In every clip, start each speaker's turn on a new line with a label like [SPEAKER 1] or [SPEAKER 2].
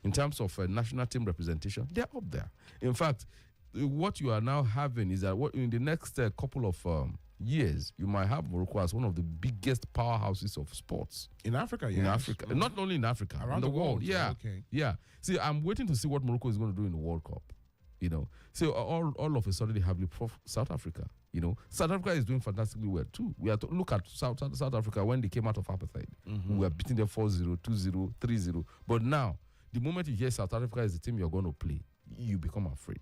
[SPEAKER 1] In terms of national team representation, they're up there. In fact, what you are now having is that in the next couple of years, you might have Morocco as one of the biggest powerhouses of sports
[SPEAKER 2] in Africa. Yes.
[SPEAKER 1] In Africa, not only in Africa,
[SPEAKER 2] around
[SPEAKER 1] in the world.
[SPEAKER 2] Yeah, okay.
[SPEAKER 1] Yeah. See, I'm waiting to see what Morocco is going to do in the World Cup. So all of a sudden they have leapfrogged South Africa. South Africa is doing fantastically well too. We have to look at South Africa when they came out of apartheid. We were beating them 4-0, 2-0, 3-0. But now, the moment you hear South Africa is the team you're going to play, you become afraid.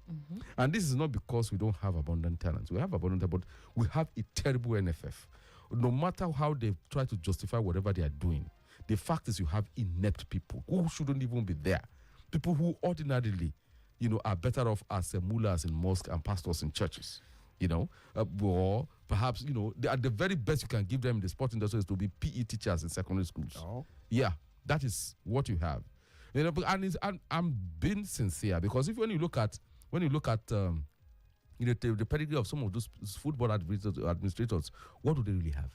[SPEAKER 1] And this is not because we don't have abundant talent. We have abundant talent, but we have a terrible NFF. No matter how they try to justify whatever they are doing, the fact is you have inept people who shouldn't even be there. People who ordinarily, are better off as mullahs in mosques and pastors in churches. Or perhaps, at the very best you can give them in the sport industry is to be PE teachers in secondary schools.
[SPEAKER 2] Oh.
[SPEAKER 1] Yeah, that is what you have. And I'm being sincere because when you look at the pedigree of some of those football administrators, what do they really have?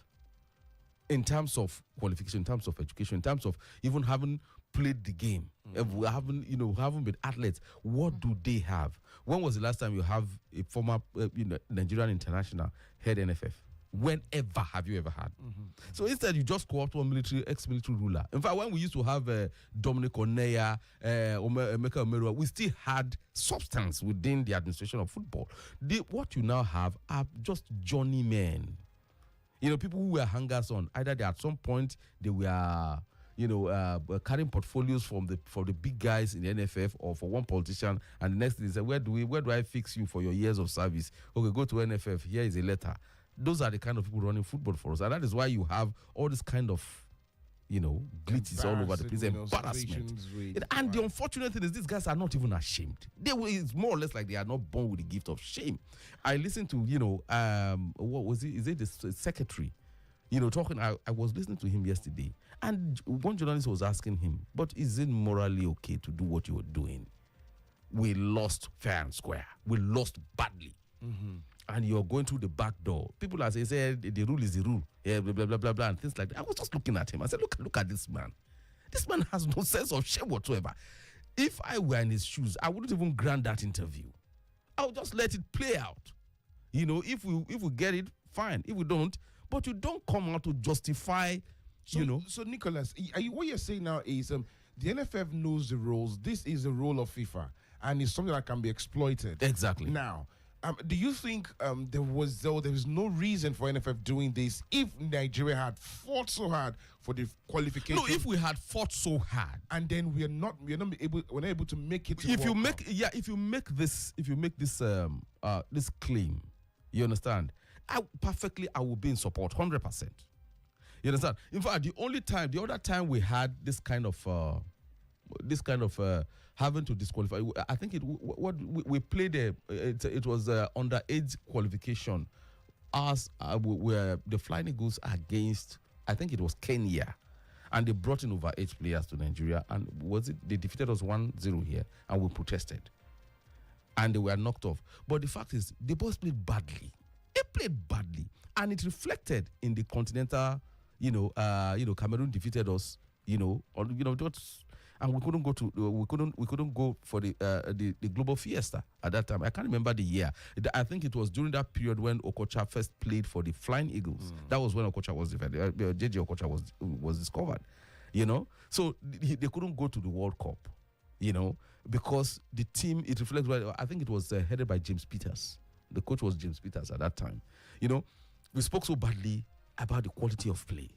[SPEAKER 1] In terms of qualification, in terms of education, in terms of even having played the game, haven't been athletes, what do they have? When was the last time you have a former Nigerian international head NFF? Whenever have you ever had? So instead, you just co-opt one ex-military ruler. In fact, when we used to have Dominic Oneya, Emeka Omerua, we still had substance within the administration of football. What you now have are just journeymen. People who were hangers on. Either they at some point they were, carrying portfolios from the big guys in the NFF or for one politician, and the next thing is where do I fix you for your years of service? Okay, go to NFF. Here is a letter. Those are the kind of people running football for us, and that is why you have all this kind of, glitches all over the place, embarrassment. And the unfortunate thing is these guys are not even ashamed. It's more or less like they are not born with the gift of shame. I listened to, what was it? Is it the secretary? Talking. I was listening to him yesterday, and one journalist was asking him, "But is it morally okay to do what you were doing? We lost fair and square. We lost badly." And you're going through the back door. People are saying the rule is the rule. Yeah, blah, blah, blah, blah, blah, and things like that. I was just looking at him. I said, look at this man. This man has no sense of shame whatsoever. If I were in his shoes, I wouldn't even grant that interview. I would just let it play out. If we get it, fine. If we don't, but you don't come out to justify,
[SPEAKER 2] So, Nicholas, what you're saying now is the NFF knows the rules. This is the role of FIFA, and it's something that can be exploited.
[SPEAKER 1] Exactly.
[SPEAKER 2] Now, do you think there was no reason for NFF doing this if Nigeria had fought so hard for the qualification?
[SPEAKER 1] No, if we had fought so hard,
[SPEAKER 2] and then we're not able to make it.
[SPEAKER 1] If you make this this claim, you understand? I will be in support 100%. You understand? In fact, the other time we had this kind of having to disqualify. I think we played it was underage qualification as where the Flying Eagles against, I think it was Kenya, and they brought in over 8 players to Nigeria, and they defeated us 1-0 here, and we protested, and they were knocked off. But the fact is, the boys played badly. They played badly, and it reflected in the continental. Cameroon defeated us. And we couldn't go for the global fiesta at that time. I can't remember the year. I think it was during that period when Okocha first played for the Flying Eagles. That was when Okocha was defended. JJ Okocha was discovered. So they couldn't go to the World Cup. Because the team, it reflects. I think it was headed by James Peters. The coach was James Peters at that time. We spoke so badly about the quality of play.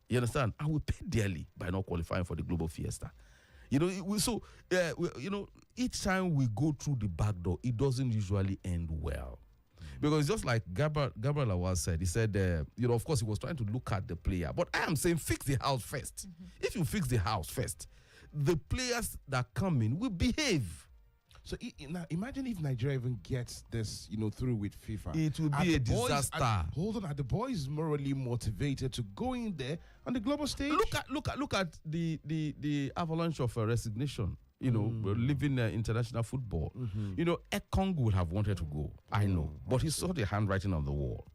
[SPEAKER 1] You understand? And we paid dearly by not qualifying for the global fiesta. Each time we go through the back door, it doesn't usually end well. Because just like Gabriel Awaz said, he said, of course, he was trying to look at the player. But I am saying fix the house first. If you fix the house first, the players that come in will behave.
[SPEAKER 2] So now imagine if Nigeria even gets this, through with FIFA.
[SPEAKER 1] It will be a disaster.
[SPEAKER 2] Are the boys morally motivated to go in there on the global stage?
[SPEAKER 1] Look at the avalanche of resignation. Leaving international football. Ekong would have wanted to go. I know, but he saw the handwriting on the wall.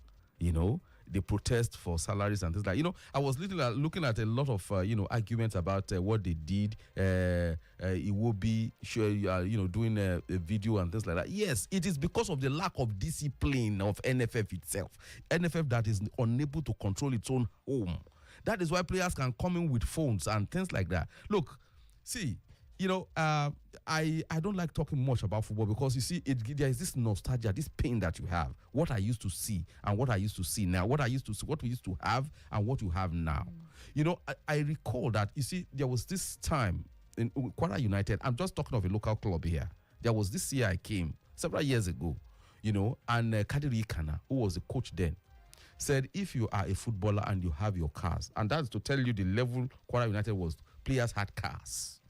[SPEAKER 1] they protest for salaries and things like. I was looking at a lot of arguments about what they did. It will be sure doing a video and things like that. Yes, it is because of the lack of discipline of NFF itself. NFF that is unable to control its own home. That is why players can come in with phones and things like that. Look, see, I don't like talking much about football because you see, there is this nostalgia, this pain that you have. What I used to see and what I used to see now. What we used to have and what you have now. I recall that, you see, there was this time in Kwara United. I'm just talking of a local club here. There was this year I came several years ago, and Kadiri Kana, who was the coach then, said if you are a footballer and you have your cars, and that's to tell you the level Kwara United was, players had cars.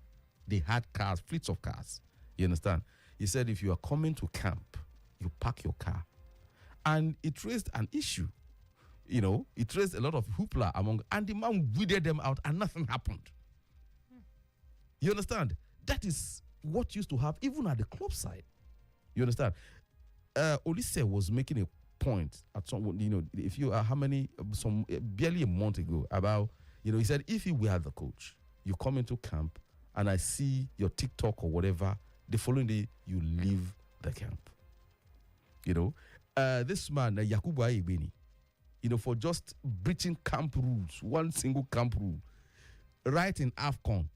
[SPEAKER 1] They had cars, fleets of cars. You understand? He said if you are coming to camp, you park your car. And it raised an issue. It raised a lot of hoopla and the man weeded them out and nothing happened. You understand? That is what used to happen even at the club side. You understand? Olise was making a point at some, if you are barely a month ago about, he said if you were the coach, you come into camp and I see your TikTok or whatever, the following day you leave the camp. This man, Yakubu Ayebeni, for just breaching camp rules, one single camp rule, right in AFCON,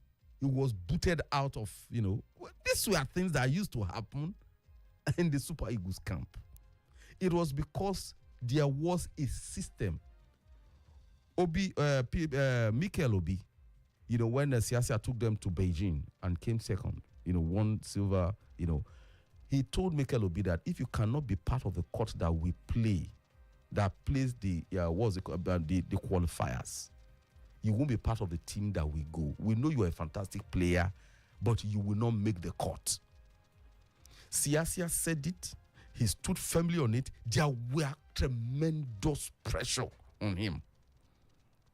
[SPEAKER 1] he was booted out of, these were things that used to happen in the Super Eagles camp. It was because there was a system. Mikel Obi, when Siasia took them to Beijing and came second, won silver, he told Mikel Obi that if you cannot be part of the court that we play, that plays the qualifiers, you won't be part of the team that we go. We know you are a fantastic player, but you will not make the court. Siasia said it. He stood firmly on it. There were tremendous pressure on him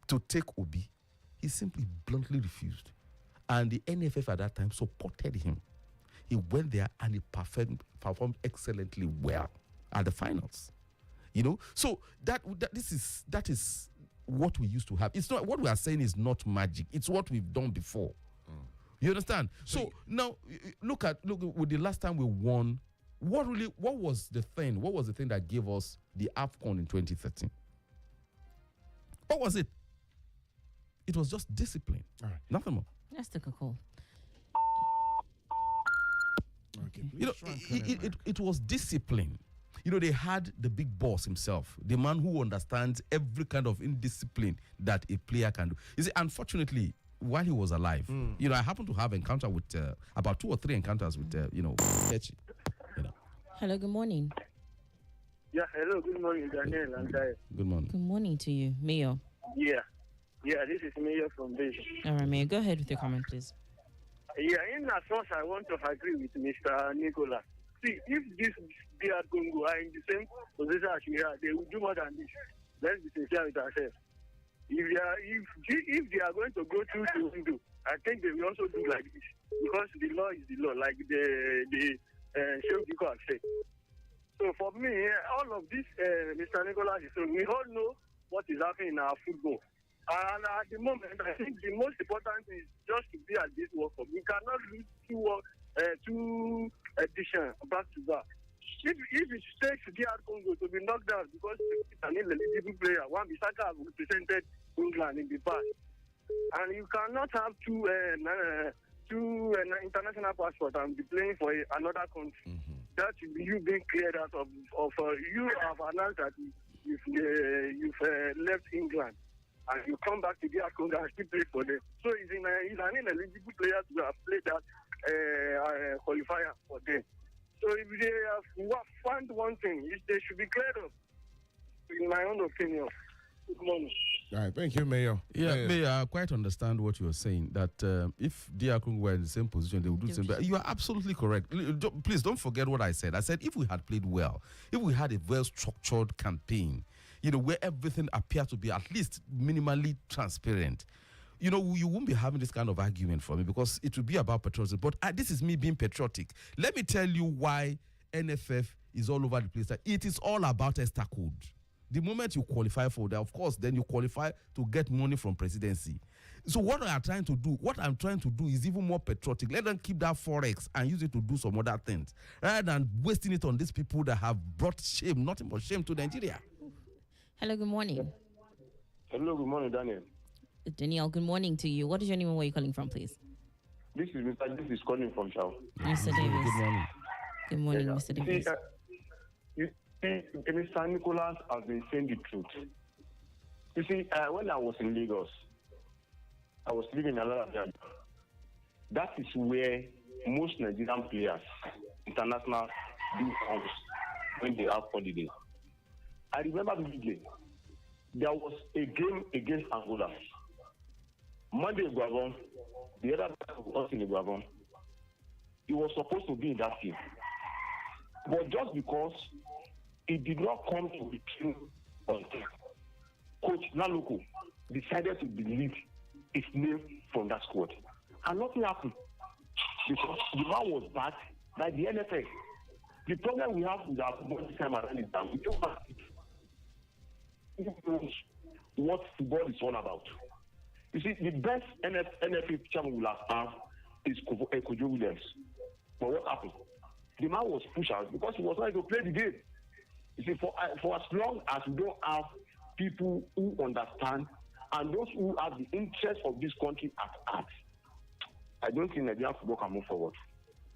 [SPEAKER 1] to take Obi. He simply bluntly refused. And the NFF at that time supported him. He went there and he performed excellently well at the finals. So that is what we used to have. It's not what we are saying is not magic. It's what we've done before. You understand? So now look with the last time we won. What was the thing? What was the thing that gave us the AFCON in 2013? What was it? It was just discipline. All right. Nothing more.
[SPEAKER 3] Let's take a call.
[SPEAKER 2] Okay,
[SPEAKER 1] it was discipline. They had the big boss himself, the man who understands every kind of indiscipline that a player can do. You see, unfortunately, while he was alive, I happened to have encounter with about 2 or 3 encounters with, Kechi.
[SPEAKER 3] Hello, good morning.
[SPEAKER 4] Yeah, hello, good morning, Danielle and Adeyemi.
[SPEAKER 1] Good morning.
[SPEAKER 3] Good morning to you, Mayor.
[SPEAKER 4] Yeah, this is Mayor from Beijing.
[SPEAKER 3] All right, Mayor, go ahead with your comment, please.
[SPEAKER 4] Yeah, in as much I want to agree with Mr. Nicola. See, if this DR Congo are in the same position as we are, they will do more than this. Let's be sincere with ourselves. If they are going to go through the window, I think they will also do like this because the law is the law, like the Sheikh Diko has said. So for me, all of this, Mr. Nicola, we all know what is happening in our football. And at the moment, I think the most important is just to be at this World Cup. We cannot lose two editions back to back. If it takes DR Congo to be knocked out because it's an ineligible player, one Bisaka has represented England in the past, and you cannot have two international passports and be playing for another country. That will be you being cleared out of you have announced that you've left England. And you come back to DR Congo and still play for them. So he's an ineligible player to have played that qualifier for them. So if they have found one thing, they should be cleared up, in my own opinion. Good morning.
[SPEAKER 2] All right, thank you, Mayor.
[SPEAKER 1] Yeah, Mayor, I quite understand what you are saying, that if DR Congo were in the same position, they would do the same. But you are absolutely correct. Please don't forget what I said. I said if we had played well, if we had a well-structured campaign, where everything appears to be at least minimally transparent, you won't be having this kind of argument for me because it will be about patriotism. But this is me being patriotic. Let me tell you why NFF is all over the place. It is all about Esther Code. The moment you qualify for that, of course, then you qualify to get money from presidency. So what I'm trying to do is even more patriotic. Let them keep that forex and use it to do some other things, rather than wasting it on these people that have brought shame, nothing but shame to Nigeria.
[SPEAKER 3] Hello, good morning.
[SPEAKER 4] Hello, good morning, Daniel.
[SPEAKER 3] Danielle, good morning to you. What is your name and where are you calling from, please?
[SPEAKER 4] This is calling from Chow.
[SPEAKER 3] Mr. Davis.
[SPEAKER 1] Good morning.
[SPEAKER 3] Good morning, Mr. Davis.
[SPEAKER 4] Mr. Nicholas has been saying the truth. You see, when I was in Lagos, I was living in Adedayo. That is where most Nigerian players, international, do house when they have holiday. I remember vividly, there was a game against Angola. Monday in Guavon, the other was in Guavon. He was supposed to be in that team. But just because it did not come to the team on time, Coach Naluko decided to delete his name from that squad. And nothing happened because the man was backed by the NFL. The problem we have with our football this time around is that we don't have what football is all about. You see, the best NFL chairman we have is Kojo Williams. But what happened? The man was pushed out because he was trying to play the game. You see, for as long as we don't have people who understand and those who have the interest of this country at heart, I don't think Nigerian football can move forward.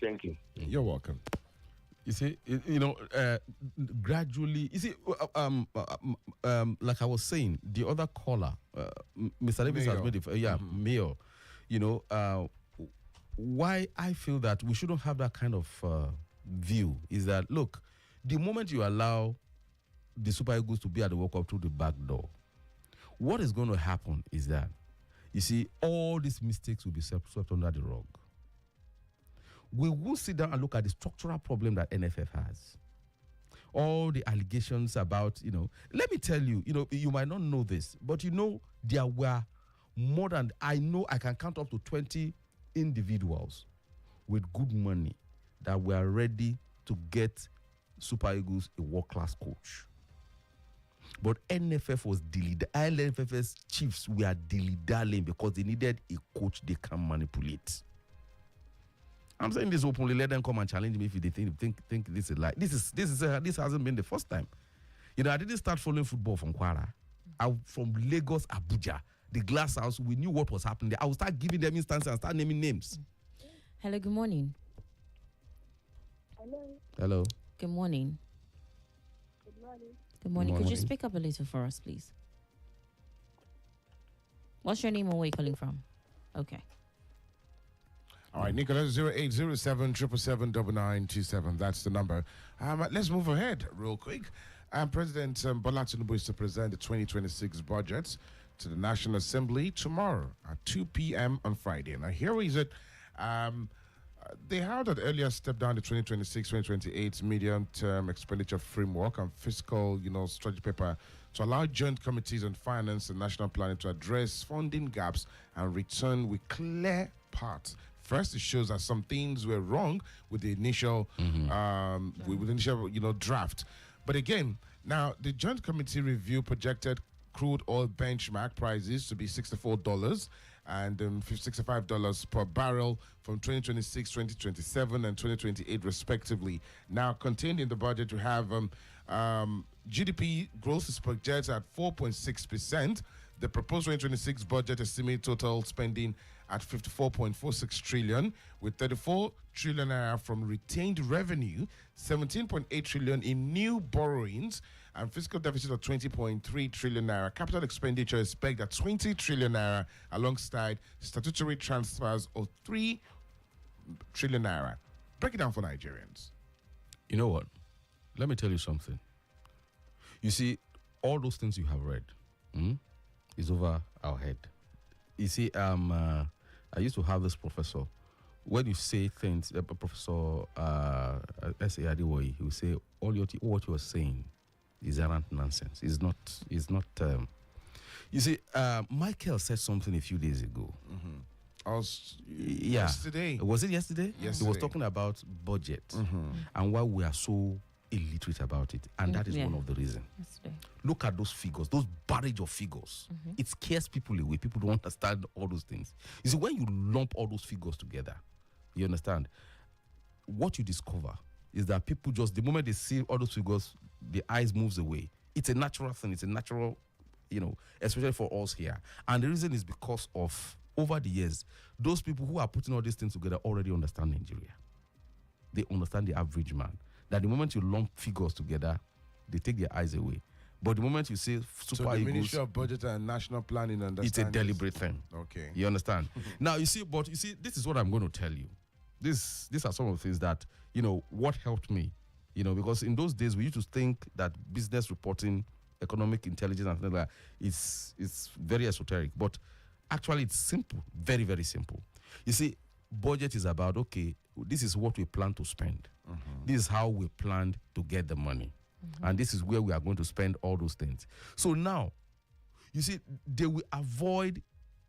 [SPEAKER 4] Thank you.
[SPEAKER 2] You're welcome.
[SPEAKER 1] You see, gradually, you see, like I was saying, the other caller, Mr. Davis has made it, Mayor, why I feel that we shouldn't have that kind of view is that, look, the moment you allow the Super Eagles to be at the World Cup through the back door, what is going to happen is that, you see, all these mistakes will be swept under the rug. We will sit down and look at the structural problem that NFF has. All the allegations about, let me tell you, you might not know this, but there were more than, I can count up to 20 individuals with good money that were ready to get Super Eagles a world-class coach. But NFF was NFF's chiefs were dilly-dallying because they needed a coach they can manipulate. I'm saying this openly. Let them come and challenge me if they think this is like this hasn't been the first time. I didn't start following football from Kwara. From Lagos, Abuja, the Glass House. We knew what was happening there. I would start giving them instances and start naming names.
[SPEAKER 3] Hello, good morning.
[SPEAKER 1] Hello.
[SPEAKER 3] Good morning. Good morning. Could you speak up a little for us, please? What's your name and where are you calling from? Okay.
[SPEAKER 2] All right, Nicholas, 0807 777 That's the number. Let's move ahead real quick. President Bola Tinubu is to present the 2026 budget to the National Assembly tomorrow at 2 p.m. on Friday. Now, here is it. They had an earlier step down the 2026-2028 medium-term expenditure framework and fiscal, strategy paper to allow joint committees on finance and national planning to address funding gaps and return with clear paths. First, it shows that some things were wrong with the initial, draft. But again, now the Joint Committee review projected crude oil benchmark prices to be $64 and $65 per barrel from 2026, 2027, and 2028, respectively. Now, contained in the budget, we have GDP growth is projected at 4.6%. The proposed 2026 budget estimates total spending at 54.46 trillion, with 34 trillion naira from retained revenue, 17.8 trillion in new borrowings, and fiscal deficit of 20.3 trillion naira. Capital expenditure is pegged at 20 trillion naira, alongside statutory transfers of 3 trillion naira. Break it down for Nigerians.
[SPEAKER 1] You know what? Let me tell you something. You see, all those things you have read is over our head. You see, I used to have this professor. When you say things, Professor S.A. Adedayo, he will say, what you are saying is errant nonsense. It's not. You see, Michael said something a few days ago.
[SPEAKER 2] Yesterday.
[SPEAKER 1] Was it yesterday?
[SPEAKER 2] Yesterday.
[SPEAKER 1] He was talking about budget and why we are so illiterate about it. And that is one of the reasons.
[SPEAKER 3] Yesterday.
[SPEAKER 1] look at those figures, those barrage of figures. It scares people away. People don't understand all those things. You see, when you lump all those figures together, you understand, what you discover is that people just, the moment they see all those figures, the eyes moves away. It's a natural thing. It's a natural, especially for us here. And the reason is because of, over the years, those people who are putting all these things together already understand Nigeria. They understand the average man. That the moment you lump figures together, they take their eyes away. But the moment you say Super
[SPEAKER 2] So the
[SPEAKER 1] Eagles,
[SPEAKER 2] Ministry of Budget and National Planning understands.
[SPEAKER 1] it's a deliberate thing.
[SPEAKER 2] Okay.
[SPEAKER 1] You understand? Now, you see, this is what I'm going to tell you. These are some of the things that, what helped me, because in those days we used to think that business reporting, economic intelligence and things like that, it's very esoteric. But actually it's simple, very, very simple. You see, budget is about, okay, this is what we plan to spend. This is how we planned to get the money. And this is where we are going to spend all those things. So now, you see, they will avoid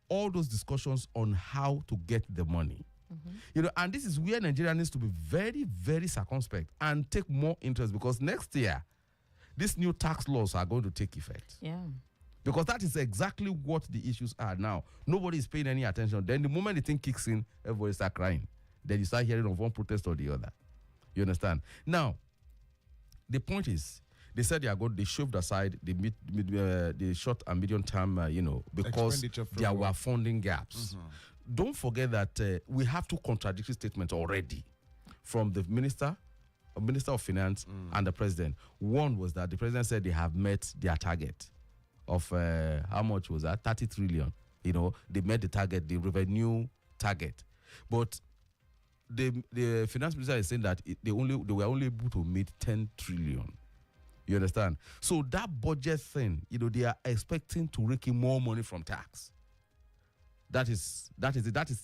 [SPEAKER 1] all those discussions on how to get the money. And this is where Nigeria needs to be very, very circumspect and take more interest, because next year, these new tax laws are going to take effect.
[SPEAKER 3] Yeah.
[SPEAKER 1] Because that is exactly what the issues are now. Nobody is paying any attention. Then the moment the thing kicks in, everybody start crying. Then you start hearing of one protest or the other. You understand? Now, the point is, they said they shoved aside the short and medium term, because
[SPEAKER 2] Expenditure
[SPEAKER 1] there
[SPEAKER 2] framework.
[SPEAKER 1] were funding gaps. Don't forget that we have two contradictory statements already from the Minister of Finance and the President. One was that the President said they have met their target of, how much was that? 30 trillion. They met the target, the revenue target. But the Finance Minister is saying that they were only able to meet 10 trillion. You understand? So that budget thing, they are expecting to rake in more money from tax. That is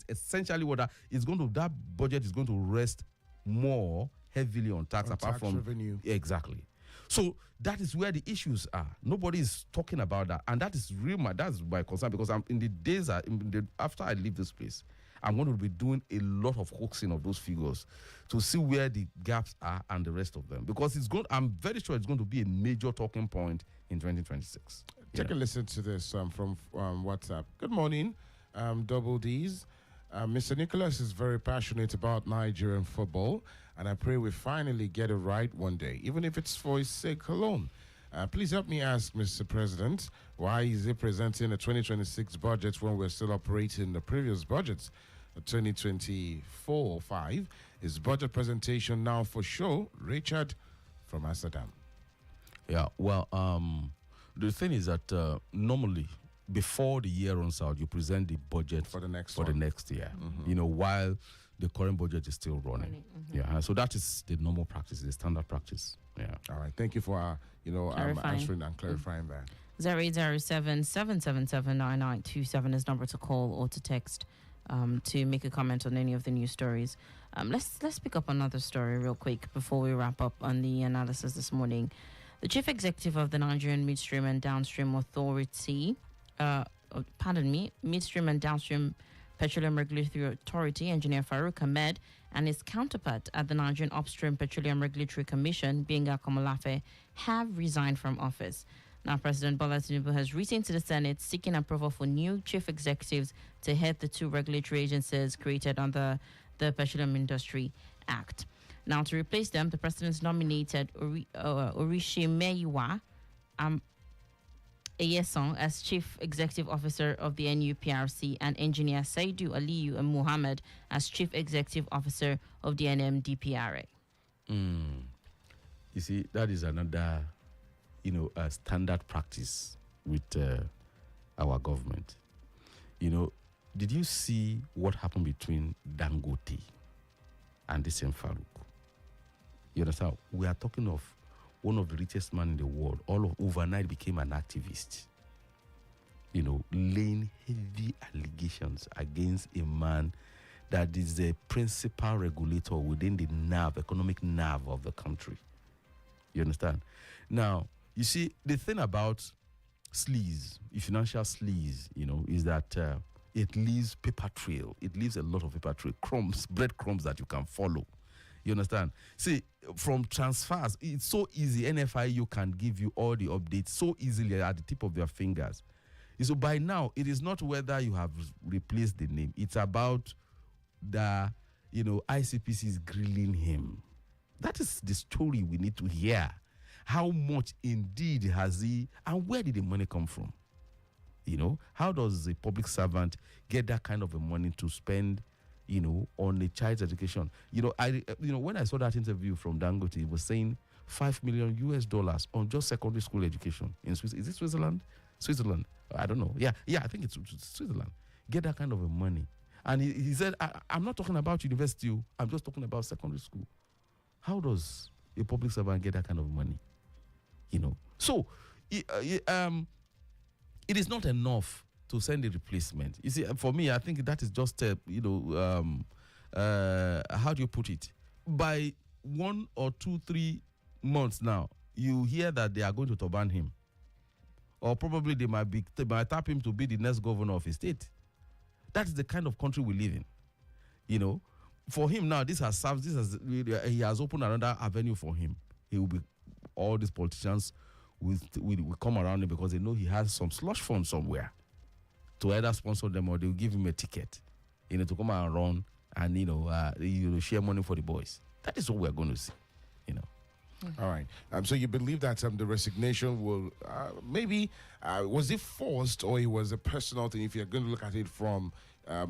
[SPEAKER 1] essentially what that budget is going to rest more heavily on tax, apart
[SPEAKER 2] tax
[SPEAKER 1] from
[SPEAKER 2] revenue.
[SPEAKER 1] Exactly. So that is where the issues are. Nobody is talking about that, and that's my concern, because I'm in the days after I leave this place, I'm going to be doing a lot of hoaxing of those figures to see where the gaps are and the rest of them, because I'm very sure it's going to be a major talking point in 2026.
[SPEAKER 2] Take a listen to this from WhatsApp. Good morning, Double D's. Mr. Nicholas is very passionate about Nigerian football, and I pray we finally get it right one day, even if it's for his sake alone. Please help me ask Mr. President, why is he presenting a 2026 budget when we're still operating the previous budgets, 2024-5? Is budget presentation now for show? Richard from Amsterdam.
[SPEAKER 1] Yeah, well, the thing is that normally, before the year runs out, you present the budget
[SPEAKER 2] For the next
[SPEAKER 1] year, while the current budget is still running. Yeah, so that is the normal practice, the standard practice. Yeah.
[SPEAKER 2] All right. Thank you for answering and clarifying that.
[SPEAKER 3] 0807-777-9927 is number to call or to text to make a comment on any of the news stories. Let's pick up another story real quick before we wrap up on the analysis this morning. The chief executive of the Nigerian Midstream and Downstream Authority, Midstream and Downstream Petroleum Regulatory Authority, Engineer Farouk Ahmed, and his counterpart at the Nigerian Upstream Petroleum Regulatory Commission, Benga Komolafe, have resigned from office. Now, President Bola Tinubu has written to the Senate seeking approval for new chief executives to head the two regulatory agencies created under the Petroleum Industry Act. Now, to replace them, the president nominated Orishimeyiwa Eyeson as Chief Executive Officer of the NUPRC and Engineer Saidu Aliyu Muhammad as Chief Executive Officer of the NMDPRA.
[SPEAKER 1] You see, that is another, a standard practice with our government. Did you see what happened between Dangote and the same Farouk? You understand? We are talking of one of the richest men in the world. Overnight became an activist. Laying heavy allegations against a man that is the principal regulator within the economic nerve of the country. You understand? Now, you see, the thing about sleaze, financial sleaze, is that it leaves paper trail. It leaves a lot of paper trail, breadcrumbs that you can follow. You understand? See, from transfers, it's so easy. NFIU can give you all the updates so easily at the tip of their fingers. So by now, it is not whether you have replaced the name. It's about the, ICPC is grilling him. That is the story we need to hear. How much indeed has he, and where did the money come from? How does a public servant get that kind of a money to spend, on a child's education? When I saw that interview from Dangote, he was saying $5 million on just secondary school education in Switzerland. Is it Switzerland? Switzerland. I don't know. Yeah, I think it's Switzerland. Get that kind of a money. And he said, I'm not talking about university. I'm just talking about secondary school. How does a public servant get that kind of money? So it is not enough to send a replacement. You see, for me, I think that is just how do you put it? By 1 or 2, 3 months now, you hear that they are going to turban him, or probably they might tap him to be the next governor of a state. That is the kind of country we live in. For him now, he has opened another avenue for him. He will be, all these politicians will come around him because they know he has some slush fund somewhere to either sponsor them or they will give him a ticket, to come and run and share money for the boys. That is what we're going to see.
[SPEAKER 2] All right. So you believe that the resignation will maybe was it forced, or it was a personal thing? If you're going to look at it from a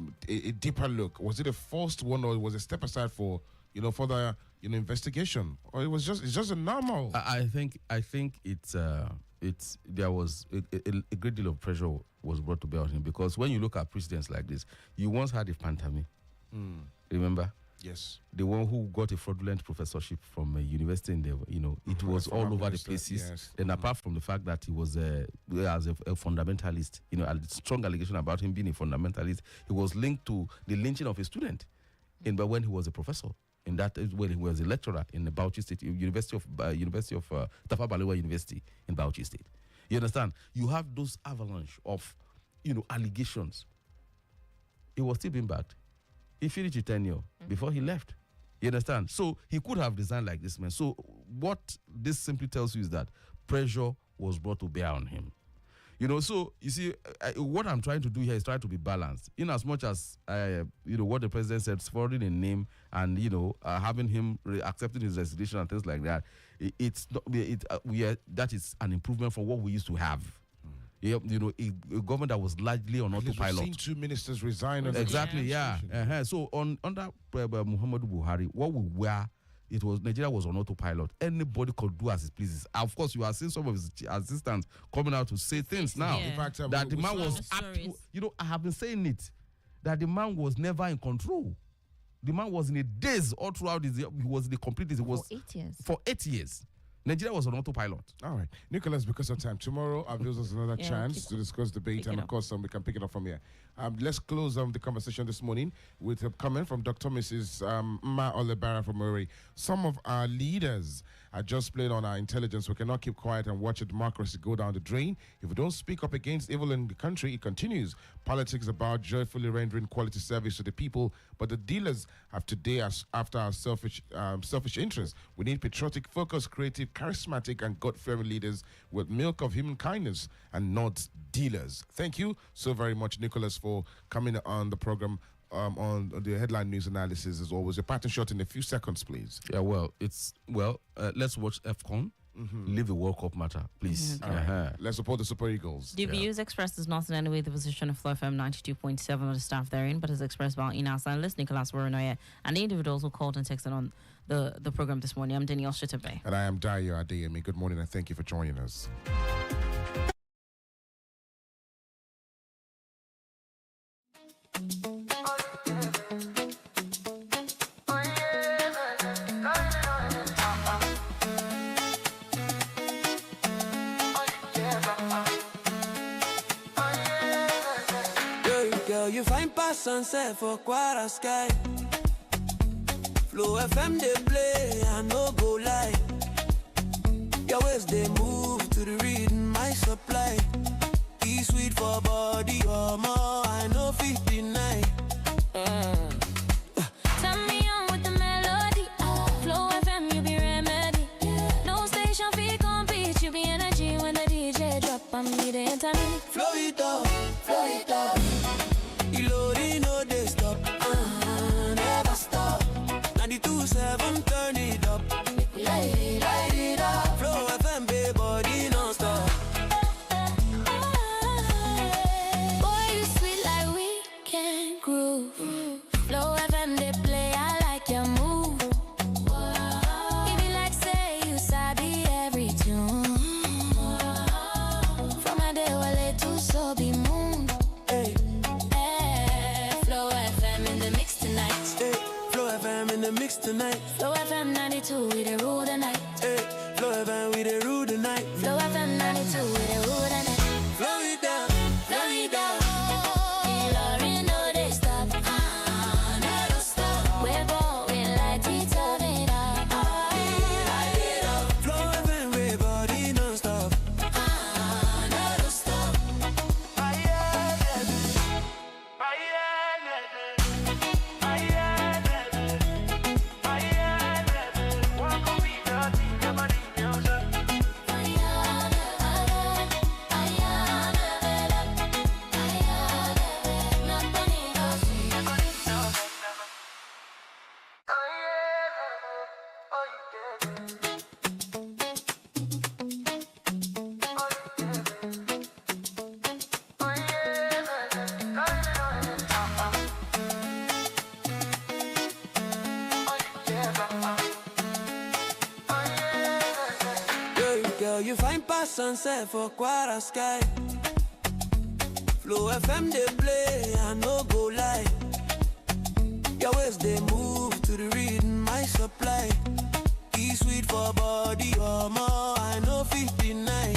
[SPEAKER 2] deeper look, was it a forced one, or was it a step aside for further investigation, or it's just a normal?
[SPEAKER 1] I think there was a great deal of pressure was brought to bear on him, because when you look at precedents like this, you once had a Pantami. Remember?
[SPEAKER 2] Yes.
[SPEAKER 1] The one who got a fraudulent professorship from a university in it was all over the places.
[SPEAKER 2] Yes.
[SPEAKER 1] Then apart from the fact that he was as a fundamentalist, a strong allegation about him being a fundamentalist, he was linked to the lynching of a student when he was a professor. In that, when he was a lecturer in the Bauchi State University of Tafawa Balewa University in Bauchi State. You understand? You have those avalanche of allegations. He was still being backed. He finished his tenure before he left. You understand? So he could have resigned like this man. So what this simply tells you is that pressure was brought to bear on him. So you see, what I'm trying to do here is try to be balanced. In as much as, what the president said, forwarding a name and, having him accepting his resignation and things like that, that is an improvement from what we used to have. A government that was largely on autopilot.
[SPEAKER 2] We've seen 2 ministers resign.
[SPEAKER 1] Exactly, yeah. So under Muhammadu Buhari, what we were, Nigeria was on autopilot. Anybody could do as he pleases. Of course, you are seeing some of his assistants coming out to say things now.
[SPEAKER 3] Yeah.
[SPEAKER 2] In fact,
[SPEAKER 1] that the man was, I have been saying it, that the man was never in control. The man was in a daze all throughout his, he was in the complete daze.
[SPEAKER 3] For 8 years.
[SPEAKER 1] For 8 years. Nigeria was on autopilot.
[SPEAKER 2] All right. Nicholas, because of time, tomorrow gives us another chance to discuss debate, and of course, we can pick it up from here. Let's close the conversation this morning with a comment from Dr. Mrs. Ma Olebara from Murray. Some of our leaders are just playing on our intelligence. We cannot keep quiet and watch a democracy go down the drain. If we don't speak up against evil in the country, it continues. Politics about joyfully rendering quality service to the people, but the dealers have today after our selfish interests. We need patriotic, focused, creative, charismatic, and God-fearing leaders with milk of human kindness and not dealers. Thank you so very much, Nicholas, for coming on the program on the headline news analysis as always. A pattern shot in a few seconds, please.
[SPEAKER 1] Yeah, let's watch AFCON. Leave the World Cup matter, please.
[SPEAKER 2] Right. Let's support the Super Eagles.
[SPEAKER 3] The views expressed is not in any way the position of Flow FM 92.7 of the staff therein, but is expressed by in-house analyst Nicholas Uwerunonye and the individuals who called and texted on the program this morning. I'm Danielle Shitta-Bey.
[SPEAKER 2] And I am Adedayo Adeyemi. Good morning and thank you for joining us.
[SPEAKER 5] You find pass sunset for quite a sky. Flow FM they play, I no go lie. Your ways they move to the rhythm, my supply. Be sweet for body or more, I know 59.
[SPEAKER 6] Turn me on with the melody. for me to enter me.
[SPEAKER 5] Flow it up, flow it up. Ilori no they stop, never stop. 92.7 turn it up, light it up. Flow FM, baby, body non stop.
[SPEAKER 6] Boy, you sweet like we can groove. Flow FM, they play, I like your move. If you like, say you sabi every tune. From Adeyemi to so be moon.
[SPEAKER 5] Hey,
[SPEAKER 6] Flow FM in the mix tonight.
[SPEAKER 5] hey, Flow FM in the mix tonight.
[SPEAKER 6] Flow FM 92, we the rule the night.
[SPEAKER 5] Hey, Flow FM, we the rule tonight.
[SPEAKER 6] Flow FM 92, we the rule the night.
[SPEAKER 5] Flow it down, flow it down.
[SPEAKER 6] Ilori no they stop, never stop. We're going like it up it up.
[SPEAKER 5] Light it up. Flow FM, baby, body non stop.
[SPEAKER 6] Never stop.
[SPEAKER 5] Girl, you find past sunset for quite a sky. Flow FM they play, I no go lie. Your ways they move to the rhythm, my supply. E sweet for body, or more, I no fit deny.